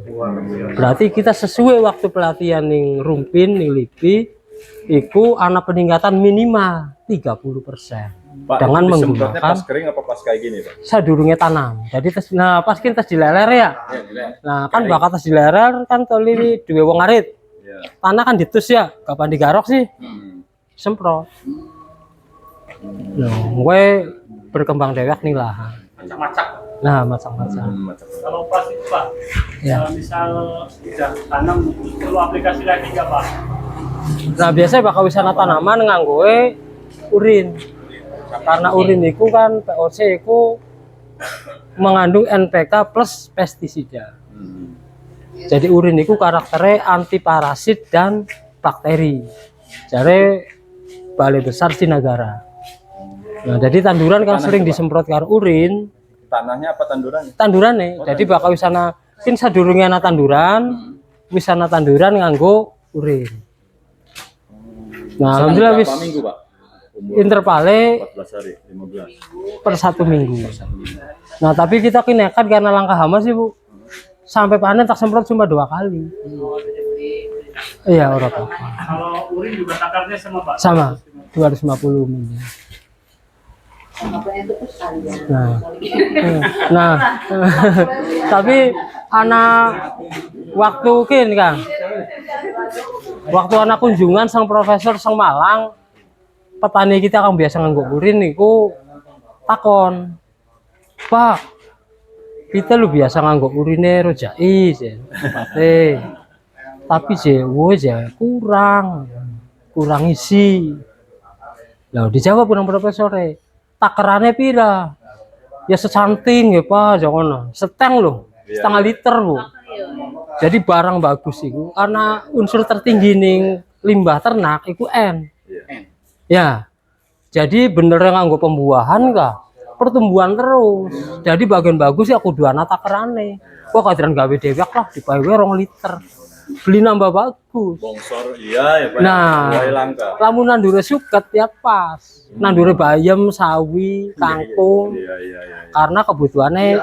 Berarti kita sesuai waktu pelatihan ning Rumpin ning Lipi iku ana peningkatan minimal 30%. Pak, Dengan itu disemprotnya menggunakan pas kering apa pas kayak gini, Pak? sadurunge tanam. Jadi nah pas kita dileler ya. Nah, kan bakal dileler kan toli duwe wong ngarit. Tanah kan ditus ya, kapan digarok sih? Semprot. Nah, gue berkembang dewek nih lahan. Macak-macak. Nah, macam-macam. Kalau pas itu Pak, Ya. misal sudah tanam, perlu aplikasi lagi nggak Pak? Nah, biasanya bakal wisata tanaman nganggo urin. Karena urin itu kan POC itu mengandung NPK plus pestisida. Jadi urin itu karakternya anti parasit dan bakteri. Jadi balai besar Cinagara. Nah, jadi tanduran kan sering disemprot karo urin. Tanahnya apa tandurannya? Tandurannya. Jadi bakal wisana mungkin sadurunge ana tanduran, wisana tanduran nganggo urin. Nah, alhamdulillah wis Berapa minggu, Pak? intervale 14 hari, 15. per 1 minggu. Nah, tapi kita nekat karena langkah hama sih bu. Sampai panen tak semprot cuma 2 kali. Iya, ora apa. Kalau urin juga takarnya sama Pak? Sama 250 mili. Nah, tapi anak waktu kin Kang. Waktu anak kunjungan sang profesor sang Malang, petani kita kan biasa nganggo urin niku takon. Pak, kita lu biasa nganggo urine rojai tapi jewo aja kurang isi. Lah dijawab kurang profesore. Takerannya pira? Ya secanting ya Pak, jangan seteng loh, setengah liter Bu. Jadi barang bagus itu karena unsur tertinggi ning limbah ternak itu N. Ya. Jadi bener nganggo pembuahan kah? Pertumbuhan terus. Jadi bagian bagus ya kudu ana takerane. Wah kadiran gawe dewek lah dipawe 2 liter. Beli nambah bagus. Bongsor iya ya Pak. Nah, mulai langka. lamun nandure suket ya pas. Nandure bayam, sawi, kangkung. Iya. Karena kebutuhannya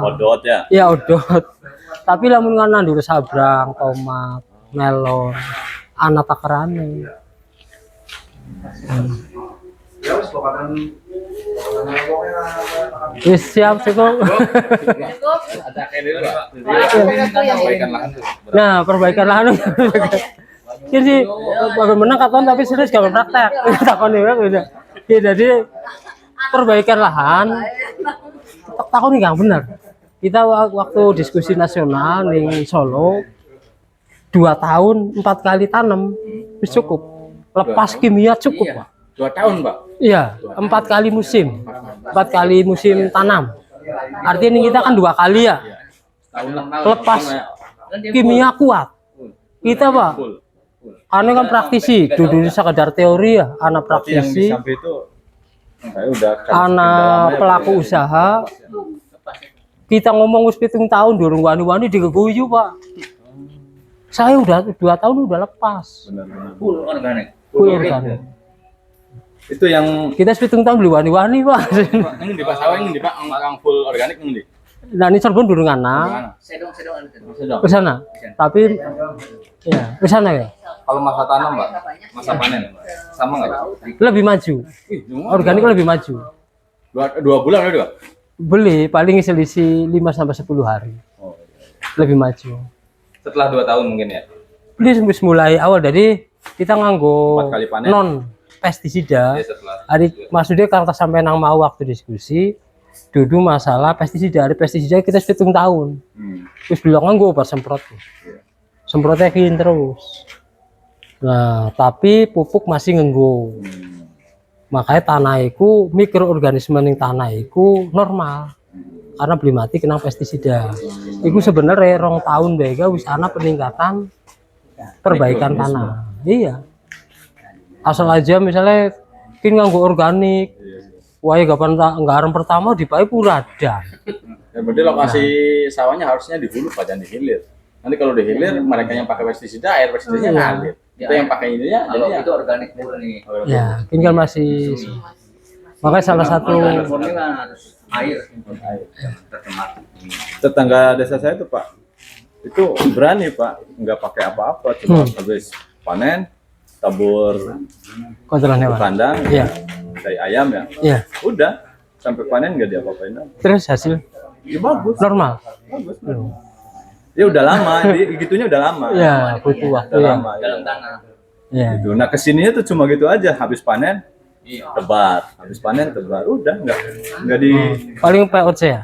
Odot ya. ya odot. Tapi lamun nandure sabrang, tomat, melon, ana takerane. Wis siap cukup. Ada kayak dulu Pak. Perbaikan lahan tuh. Nah, perbaikan lahan. Ini sih bagaimana kapan tapi serius gak praktek. Takon ya udah. Ya, jadi perbaikan lahan takon nggak benar. Kita waktu diskusi nasional di Solo 2 tahun 4 kali tanam wis cukup. Lepas kimia cukup, Pak. 2 tahun Pak. Iya, 4 kali musim. 4 kali musim tanam. Artinya ini kita kan 2 kali ya. Tahun Lepas kimia kuat. Kita, Pak, karena kan praktisi, dulu sekedar teori ya, anak Berarti yang di praktisi, samping itu saya udah anak pelaku usaha. Kita ngomong wis 7 tahun durung wani-wani digeguyu, Pak. Saya udah 2 tahun udah lepas. benar-benar. full organik. Full organik. Itu yang Kita 7 tahun beli wani-wani, Pak. Ini di Pak sawah ini Pak yang full organik ini. Nah, ini Cirebon durung ana Gimana? Sedong. ke sana. Tapi ya, ke sana ya. Kalau masa tanam Pak, masa panen sama nggak Pak? Lebih maju. Organik lebih maju. 2 bulan udah Pak. Beli paling selisih 5 sampai 10 hari. Oh, Lebih maju. setelah 2 tahun mungkin ya. Beli mulai awal dari kita nganggo 4 kali panen. non pestisida. Ya, setelah Hari maksudnya kalau sampai nang mau waktu diskusi duduk masalah pestisida. Hari pestisida kita 7 tahun. Terus bilang nganggo obat semprot. Semprotnya terus. Nah, tapi pupuk masih nganggo. Makanya tanah iku mikroorganisme ning tanah iku normal. Karena beli mati kena pestisida. Iku sebenarnya 2 tahun bega wis ana peningkatan perbaikan tanah. Iya. Asal aja misalnya kin nganggo organik. Wae garam pertama dipakai purada. ya berarti lokasi sawahnya harusnya di hulu Pak, jangan di hilir. Nanti kalau di hilir mereka yang pakai pestisida, air pestisidanya ngalir. Kita yang pakai ini ya, Kalau jadi itu organik murni. Ya, ini kan masih makanya salah satu Murni kan harus air tercemar. tetangga desa saya tuh Pak, itu berani Pak, nggak pakai apa-apa, cuma habis panen tabur kotoran hewan. kandang, Iya. dari ayam ya, Iya. udah sampai panen nggak diapa-apain. Terus hasil Ya bagus, normal. bagus. Ya udah lama, gitunya udah lama. Ya, butuh waktu Udah ya. lama. Ya. Dalam tanah. Ya. Gitu. Nah kesininya tuh cuma gitu aja, habis panen tebar, habis panen tebar, udah nggak di. Paling POC ya.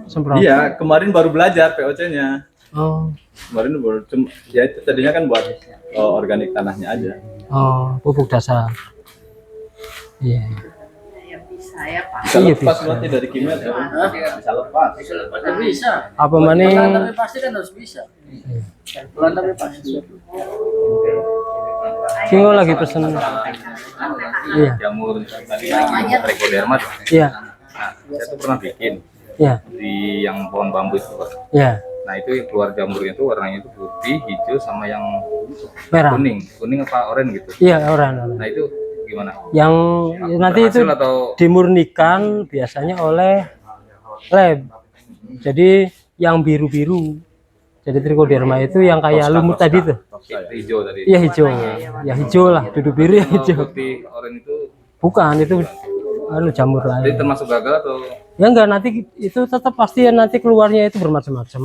Semprot. Iya, kemarin baru belajar POC-nya. Oh. Kemarin baru cuma, ya itu tadinya kan buat organik tanahnya aja. Oh, pupuk dasar. Iya. Bisa Iya, lepas bisa. berarti dari kimia tuh. Bisa lepas. Bisa. Apa maning Tapi pasti kan harus bisa. Bulan tapi pasti. Kingo lagi pesen. Iya. jamur tadi trichoderma tuh. Iya. Nah, saya tuh pernah bikin Iya. di yang pohon bambu itu Pak. Iya. Nah itu yang keluar jamurnya itu warnanya itu putih, hijau sama yang Merah. kuning apa oranye gitu. Iya, orang. Nah itu gimana? Yang nanti itu Berhasil atau dimurnikan biasanya oleh lab. Jadi yang biru-biru. Jadi trichoderma itu yang kayak lumut tadi tuh. hijau tadi? Iya hijau. Ya hijau lah, duduk biru ya Kalau hijau. putih oranye itu Bukan itu anu jamur jadi lain. termasuk gagal atau Ya enggak, nanti itu tetap pasti nanti keluarnya itu bermacam-macam.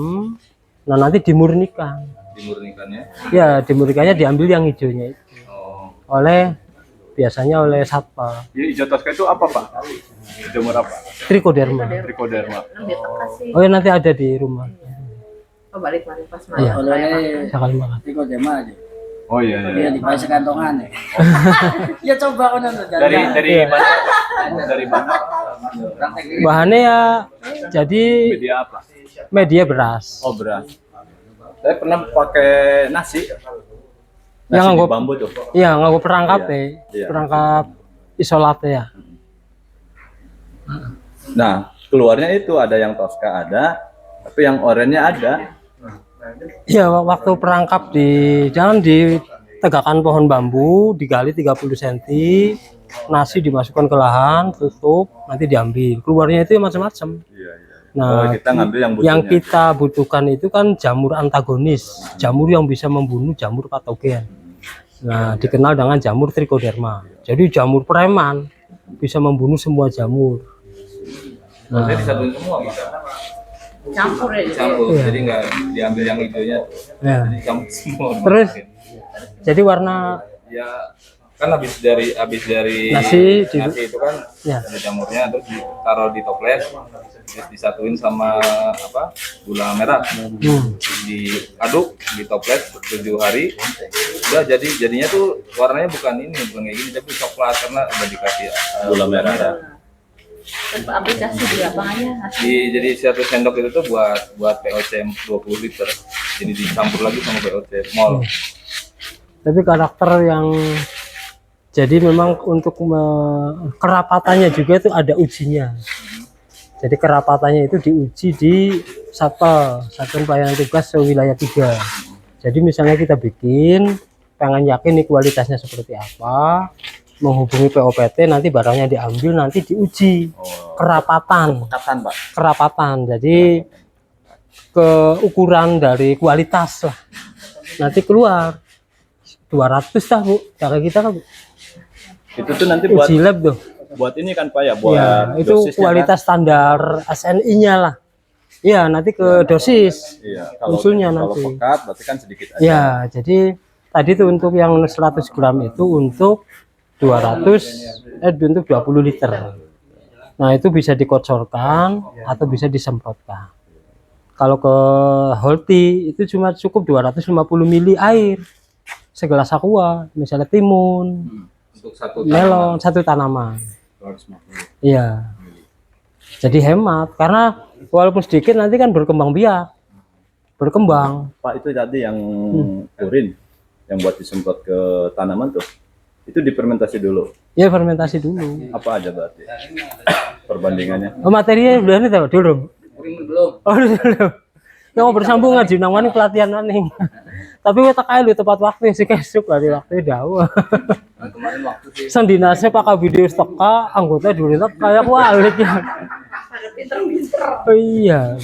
Nah, nanti dimurnikan. dimurnikannya? Ya, dimurnikannya diambil yang hijaunya itu Oh, oleh biasanya oleh satpam. Jadi hijau toska itu apa Pak? Jamur apa? Trichoderma. Trichoderma. Oh ya, nanti ada di rumah. balik pas Iya. Kalau ini Sekali makan. ikut dema aja. Oh iya. Dia di bawah sekantongan ya. Ya coba kau nonton Dari Iya. mana? Dari mana? Bahannya ya jadi Media apa? media beras. Oh beras. Saya pernah pakai nasi. Nasi Yang di anggap- bambu tuh. Iya, nggak perangkap Iya. ya. Iya. Perangkap isolat ya. Nah keluarnya itu ada yang toska ada, tapi yang oranye ada. Iya, waktu perangkap di jangan ditegakkan pohon bambu, digali 30 cm, nasi dimasukkan ke lahan, tutup, nanti diambil. Keluarnya itu macam-macam. Iya. Nah, kita ngambil yang butuhnya. yang kita butuhkan itu kan jamur antagonis, jamur yang bisa membunuh jamur patogen. Nah, dikenal dengan jamur trichoderma. Jadi jamur preman. bisa membunuh semua jamur. Nah, Saya disatuin semua Pak. Campur ya. Campur, Iya. jadi nggak diambil yang hijaunya, ya. jadi campur semua. Terus jadi warna Ya kan habis dari Nasi di- itu kan ya. ada jamurnya, terus ditaruh di toples, terus disatuin sama apa gula merah, diaduk di toples 7 hari, udah jadinya tuh warnanya bukan kayak gini tapi coklat karena udah dikasih gula merah. Aplikasi di lapangannya. Jadi 1 sendok itu tuh buat POC 20 liter, jadi dicampur lagi sama POC mol. Tapi karakter yang jadi memang untuk kerapatannya juga itu ada ujinya. Jadi kerapatannya itu diuji di Satuan Pelayanan Tugas Wilayah 3. Jadi misalnya kita bikin, pengen yakin nih kualitasnya seperti apa, menghubungi POPT, nanti barangnya diambil, nanti diuji kerapatan. Kapan Pak? Kerapatan. Jadi keukuran dari kualitas lah. Nanti keluar 200 lah Bu, cara kita kan Bu. Itu tuh nanti buat Uji lab tuh. ini kan Pak ya, buat Ya, itu dosisnya kualitas standar SNI-nya lah. Iya, nanti ke dosis. kan? Iya. Usulnya Kalau nanti. pekat berarti kan sedikit aja. Ya, jadi tadi tuh untuk yang 100 gram itu untuk 20 liter. Nah, itu bisa dikocorkan atau bisa disemprotkan. Kalau ke Holti itu cuma cukup 250 mili air. Segelas aqua, misalnya timun, Untuk satu melon, satu tanaman. 250. Iya. Jadi hemat karena walaupun sedikit nanti kan berkembang biak. Berkembang. Pak, itu tadi yang urin yang buat disemprot ke tanaman tuh. Itu difermentasi dulu. Ya fermentasi dulu. Apa aja berarti? Perbandingannya. Oh, materinya udah ini tahu dulu. Belum. Oh, belum. Yang mau bersambung ngaji nang wani pelatihan maning. Tapi kita kayak lu tepat waktu sih kesuk dari waktu jauh. Kemarin waktu sih. Sendinasnya pakai video teka, anggota dulu kayak walit ya. Pinter-pinter. Oh iya.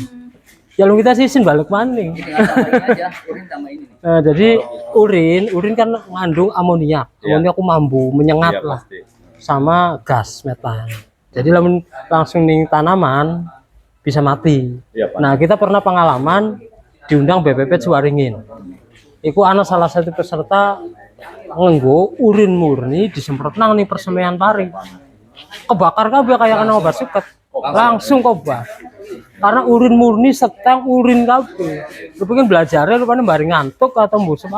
Ya lu kita sisin balik maning. Tinggal tambahin aja, urin tambah ini nih. Nah, jadi urin kan mengandung amoniak. Amoniak aku mambu menyengat Iya lah pasti. sama gas metan. Jadi langsung ning tanaman bisa mati. Iya Pak. Nah, kita pernah pengalaman diundang BPP Suwaringin. Iku ana salah satu peserta ngenggo urin murni disemprot nang nih persemaian pari. Kebakar kabeh kayak kena obat suket. Langsung kebak. Karena urin murni seteng urin kabeh. Lu pengen belajarnya lu kan bareng ngantuk atau mbusem.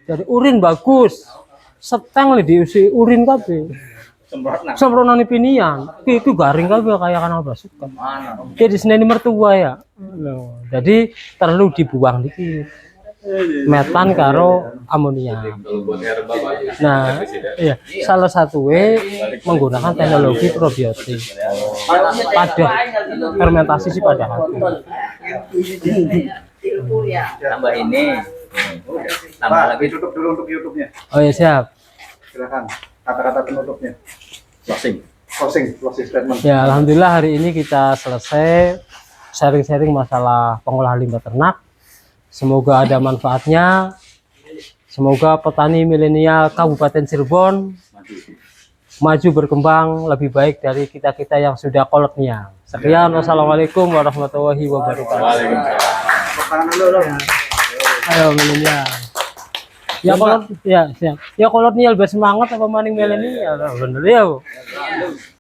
Jadi urin bagus. Seteng nih diisi urin kabeh. Semprot nang pinian. Itu garing kabeh kayak kena obat suket. Jadi seneni mertua ya. Loh, jadi perlu dibuang dikit. Metan karo amonia. Nah, iya, salah satu menggunakan teknologi probiotik pada fermentasi sih pada hati. Tambah ini. Tambah lagi. Tutup dulu untuk YouTube-nya. Oh ya siap. Silakan kata-kata penutupnya. Closing statement. Ya alhamdulillah hari ini kita selesai sharing-sharing masalah pengolahan limbah ternak. Semoga ada manfaatnya. Semoga petani milenial Kabupaten Cirebon maju berkembang lebih baik dari kita-kita yang sudah kolonial. Sekian, wassalamualaikum warahmatullahi wabarakatuh. Ayo milenial. Ya kolonial, ya siap. Ya kolonial bersemangat apa maning milenial? Bener ya, Bu.